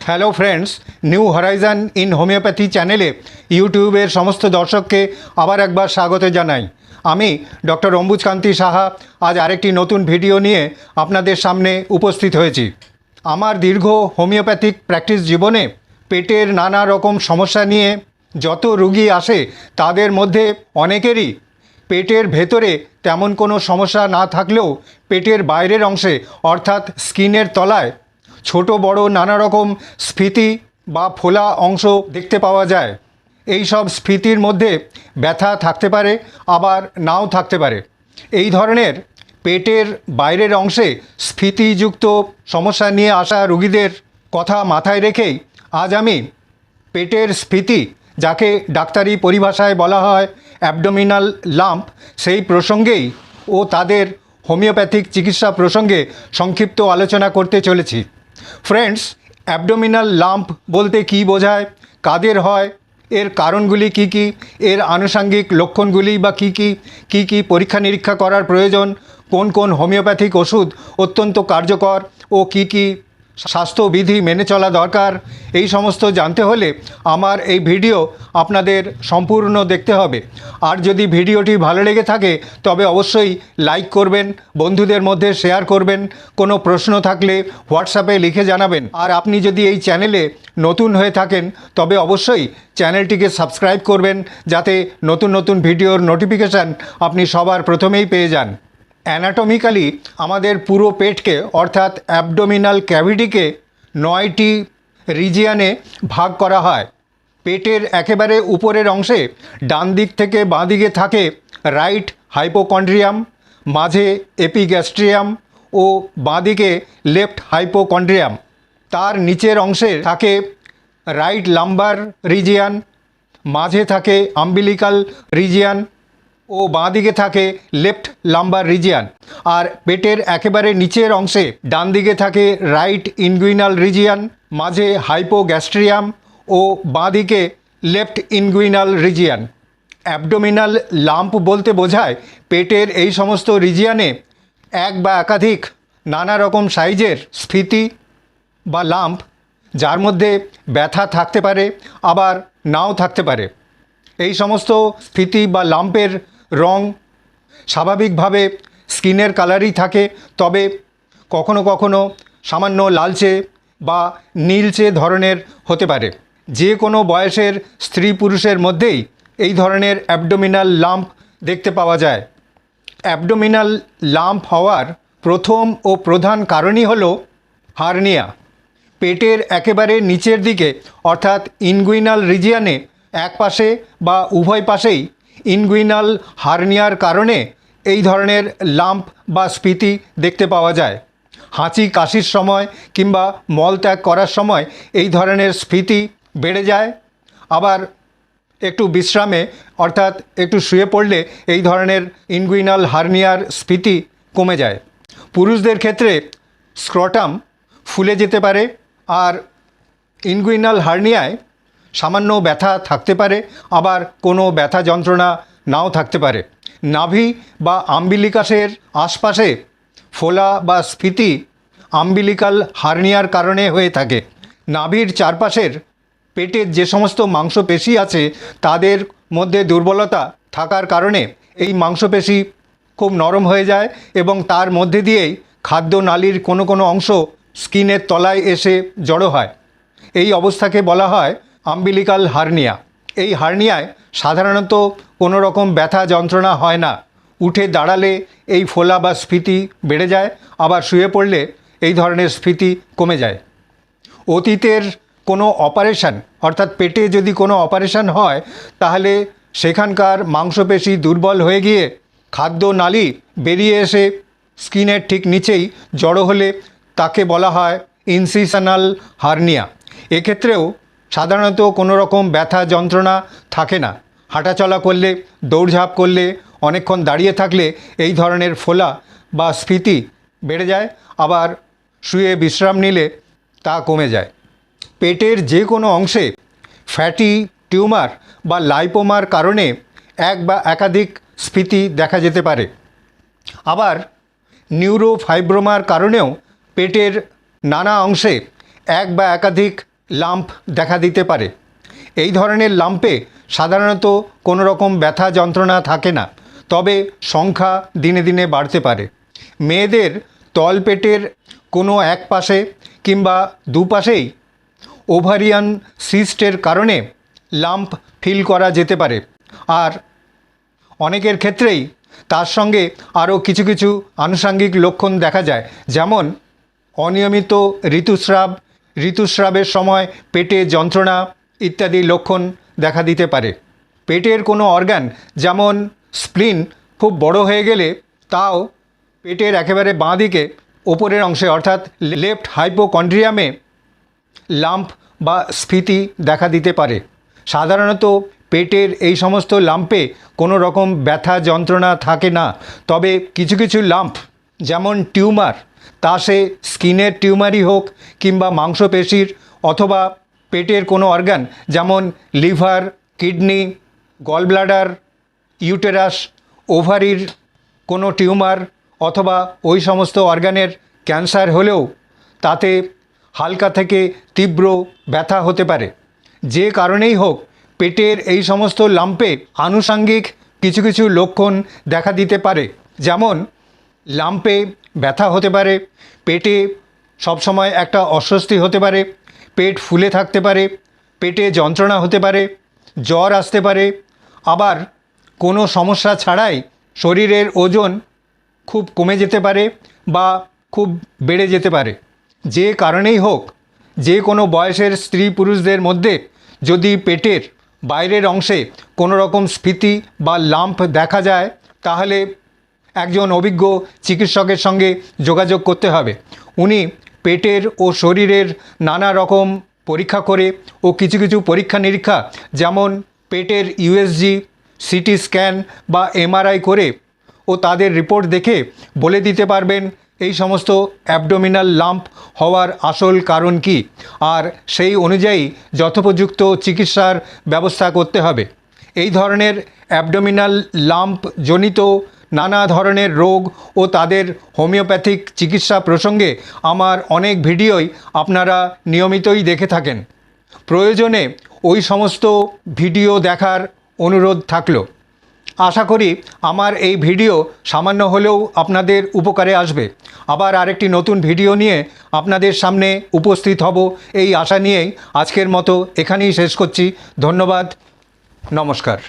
Hello friends, new Horizon in homeopathy চ্যানেলে ইউটিউবের সমস্ত দর্শককে আবার একবার স্বাগত জানাই। আমি ডক্টর অম্বুজকান্তি সাহা আজ আরেকটি নতুন ভিডিও নিয়ে আপনাদের সামনে উপস্থিত হয়েছি। আমার দীর্ঘ হোমিওপ্যাথিক প্র্যাকটিস জীবনে পেটের নানা রকম সমস্যা নিয়ে যত রুগী আসে তাদের মধ্যে অনেকেরই পেটের ভেতরে তেমন কোনো সমস্যা না থাকলেও পেটের বাইরের অংশে অর্থাৎ স্কিনের তলায় ছোট বড় নানা রকম স্ফীতি বা ফোলা অংশ দেখতে পাওয়া যায়। এই সব স্ফীতির মধ্যে ব্যথা থাকতে পারে, আবার নাও থাকতে পারে। এই ধরনের পেটের বাইরের অংশে স্ফীতিযুক্ত সমস্যা নিয়ে আসা রোগীদের কথা মাথায় রেখেই আজ আমি পেটের স্ফীতি, যাকে ডাক্তারি পরিভাষায় বলা হয় অ্যাবডোমিনাল লাম্প, সেই প্রসঙ্গেই ও তাদের হোমিওপ্যাথিক চিকিৎসা প্রসঙ্গে সংক্ষিপ্ত আলোচনা করতে চলেছি। ফ্রেন্ডস, অ্যাবডোমিনাল লাম্প বলতে কী বোঝায়, কাদের হয়, এর কারণগুলি কি কি, এর আনুষঙ্গিক লক্ষণগুলি বা কি কি পরীক্ষা নিরীক্ষা করার প্রয়োজন, কোন কোন হোমিওপ্যাথিক ওষুধ অত্যন্ত কার্যকর ও কি স্বাস্থ্যবিধি মেনে চলা দরকার, এই সমস্ত জানতে হলে আমার এই ভিডিও আপনাদের সম্পূর্ণ দেখতে হবে। আর যদি ভিডিওটি ভালো লেগে থাকে তবে অবশ্যই লাইক করবেন, বন্ধুদের মধ্যে শেয়ার করবেন, কোনো প্রশ্ন থাকলে হোয়াটসঅ্যাপে লিখে জানাবেন। আর আপনি যদি এই চ্যানেলে নতুন হয়ে থাকেন তবে অবশ্যই চ্যানেলটিকে সাবস্ক্রাইব করবেন, যাতে নতুন নতুন ভিডিওর নোটিফিকেশান আপনি সবার প্রথমেই পেয়ে যান। অ্যানাটমিক্যালি আমাদের পুরো পেটকে অর্থাৎ অ্যাবডোমিনাল ক্যাভিটিকে 9টি রিজিয়ানে ভাগ করা হয়। পেটের একেবারে উপরের অংশে ডান দিক থেকে বাঁ দিকে থাকে রাইট হাইপোকন্ড্রিয়াম, মাঝে এপিগ্যাস্ট্রিয়াম ও বাঁ দিকে লেফট হাইপোকন্ড্রিয়াম। তার নিচের অংশে থাকে রাইট লাম্বার রিজিয়ান, মাঝে থাকে আম্বিলিকাল রিজিয়ান ও বাঁ দিকে থাকে লেফট লাম্বার রিজিয়ান। আর পেটের একেবারে নিচের অংশে ডান দিকে থাকে রাইট ইনগুইনাল রিজিয়ান, মাঝে হাইপোগ্যাস্ট্রিয়াম ও বাঁ দিকে left inguinal region. Abdominal lump বলতে বোঝায় পেটের এই সমস্ত রিজিয়ানে এক বা একাধিক নানা রকম সাইজের স্ফীতি বা লাম্প, যার মধ্যে ব্যথা থাকতে পারে আবার নাও থাকতে পারে। এই সমস্ত স্ফীতি বা লাম্পের রং স্বাভাবিকভাবে স্কিনের কালারই থাকে, তবে কখনো কখনো সামান্য লালচে বা নীলচে ধরনের হতে পারে। যে কোনো বয়সের স্ত্রী পুরুষের মধ্যেই এই ধরনের অ্যাবডোমিনাল লাম্প দেখতে পাওয়া যায়। অ্যাবডোমিনাল লাম্প হওয়ার প্রথম ও প্রধান কারণই হলো হার্নিয়া। পেটের একেবারে নিচের দিকে অর্থাৎ ইনগুইনাল রিজিয়ানে এক পাশে বা উভয় পাশেই ইনগুইনাল হার্নিয়ার কারণে এই ধরনের লাম্প বা স্ফীতি দেখতে পাওয়া যায়। হাঁচি কাশির সময় কিংবা মলত্যাগ করার সময় এই ধরনের স্ফীতি বেড়ে যায়, আবার একটু বিশ্রামে অর্থাৎ একটু শুয়ে পড়লে এই ধরনের ইনগুইনাল হার্নিয়ার স্ফীতি কমে যায়। পুরুষদের ক্ষেত্রে স্ক্রটাম ফুলে যেতে পারে, আর ইনগুইনাল হার্নিয়ায় সামান্য ব্যথা থাকতে পারে, আবার কোনো ব্যথা যন্ত্রণা নাও থাকতে পারে। নাভি বা আম্বিলিকাসের আশপাশে ফোলা বা স্ফীতি আম্বিলিকাল হার্নিয়ার কারণে হয়ে থাকে। নাভির চারপাশের পেটের যে সমস্ত মাংসপেশি আছে তাদের মধ্যে দুর্বলতা থাকার কারণে এই মাংসপেশি খুব নরম হয়ে যায় এবং তার মধ্যে দিয়েই খাদ্যনালীর কোনো কোনো অংশ স্কিনের তলায় এসে জড়ো হয়। এই অবস্থাকে বলা হয় আম্বিলিকাল হার্নিয়া। এই হার্নিয়ায় সাধারণত কোনো রকম ব্যথা যন্ত্রণা হয় না। উঠে দাঁড়ালে এই ফোলা বা স্ফীতি বেড়ে যায়, আবার শুয়ে পড়লে এই ধরনের স্ফীতি কমে যায়। অতীতের কোনো অপারেশান অর্থাৎ পেটে যদি কোনো অপারেশান হয় তাহলে সেখানকার মাংসপেশি দুর্বল হয়ে গিয়ে খাদ্যনালী বেরিয়ে এসে স্কিনের ঠিক নিচেই জড়ো হলে তাকে বলা হয় ইনসিশনাল হার্নিয়া। এক্ষেত্রেও সাধারণত কোনো রকম ব্যথা যন্ত্রণা থাকে না। হাঁটাচলা করলে, দৌড়ঝাঁপ করলে, অনেকক্ষণ দাঁড়িয়ে থাকলে এই ধরনের ফোলা বা স্ফীতি বেড়ে যায়, আবার শুয়ে বিশ্রাম নিলে তা কমে যায়। পেটের যে কোনো অংশে ফ্যাটি টিউমার বা লাইপোমার কারণে এক বা একাধিক স্ফীতি দেখা যেতে পারে। আবার নিউরোফাইব্রোমার কারণেও পেটের নানা অংশে এক বা একাধিক লাম্প দেখা দিতে পারে। এই ধরনের লাম্পে সাধারণত কোনো রকম ব্যথা যন্ত্রণা থাকে না, তবে সংখ্যা দিনে দিনে বাড়তে পারে। মেয়েদের তলপেটের কোনো এক পাশে কিংবা দুপাশেই ওভারিয়ান সিস্টের কারণে লাম্প ফিল করা যেতে পারে। আর অনেকের ক্ষেত্রেই তার সঙ্গে আরও কিছু কিছু আনুষঙ্গিক লক্ষণ দেখা যায়, যেমন অনিয়মিত ঋতুস্রাবের সময় পেটে যন্ত্রণা ইত্যাদি লক্ষণ দেখা দিতে পারে। পেটের কোনো অর্গান যেমন স্প্লিন খুব বড় হয়ে গেলে তাও পেটের একেবারে বাঁ দিকে ওপরের অংশে অর্থাৎ লেফট হাইপোকন্ড্রিয়ামে লাম্প বা স্ফীতি দেখা দিতে পারে। সাধারণত পেটের এই সমস্ত লাম্পে কোনো রকম ব্যথা যন্ত্রণা থাকে না, তবে কিছু কিছু লাম্প যেমন টিউমার, তা সে স্কিনের টিউমারই হোক কিংবা মাংসপেশির অথবা পেটের কোনো অর্গান যেমন লিভার, কিডনি, গলব্লাডার, ইউটেরাস, ওভারির কোনো টিউমার অথবা ওই সমস্ত অর্গানের ক্যান্সার হলেও তাতে হালকা থেকে তীব্র ব্যথা হতে পারে। যে কারণেই হোক পেটের এই সমস্ত লাম্পে আনুষঙ্গিক কিছু কিছু লক্ষণ দেখা দিতে পারে, যেমন লাম্পে ব্যথা হতে পারে, পেটে সবসময় একটা অস্বস্তি হতে পারে, পেট ফুলে থাকতে পারে, পেটে যন্ত্রণা হতে পারে, জ্বর আসতে পারে, আবার কোনো সমস্যা ছাড়াই শরীরের ওজন খুব কমে যেতে পারে বা খুব বেড়ে যেতে পারে। যে কারণেই হোক যে কোনো বয়সের স্ত্রী পুরুষদের মধ্যে যদি পেটের বাইরের অংশে কোনো রকম স্ফীতি বা লাম্প দেখা যায় তাহলে একজন অভিজ্ঞ চিকিৎসকের সঙ্গে যোগাযোগ করতে হবে। উনি পেটের ও শরীরের নানা রকম পরীক্ষা করে ও কিছু কিছু পরীক্ষা নিরীক্ষা যেমন পেটের ইউএসজি, সিটি স্ক্যান বা এমআরআই করে ও তাদের রিপোর্ট দেখে বলে দিতে পারবেন এই সমস্ত অ্যাবডোমিনাল লাম্প হওয়ার আসল কারণ কী, আর সেই অনুযায়ী যথোপযুক্ত চিকিৎসার ব্যবস্থা করতে হবে। এই ধরনের অ্যাবডোমিনাল লাম্প জনিত নানা ধরনের রোগ ও তাদের হোমিওপ্যাথিক চিকিৎসা প্রসঙ্গে আমার অনেক ভিডিওই আপনারা নিয়মিতই দেখে থাকেন। প্রয়োজনে ওই সমস্ত ভিডিও দেখার অনুরোধ থাকলো। আশা করি আমার এই ভিডিও সামান্য হলেও আপনাদের উপকারে আসবে। আবার আরেকটি নতুন ভিডিও নিয়ে আপনাদের সামনে উপস্থিত হব এই আশা নিয়েই আজকের মতো এখানেই শেষ করছি। ধন্যবাদ, নমস্কার।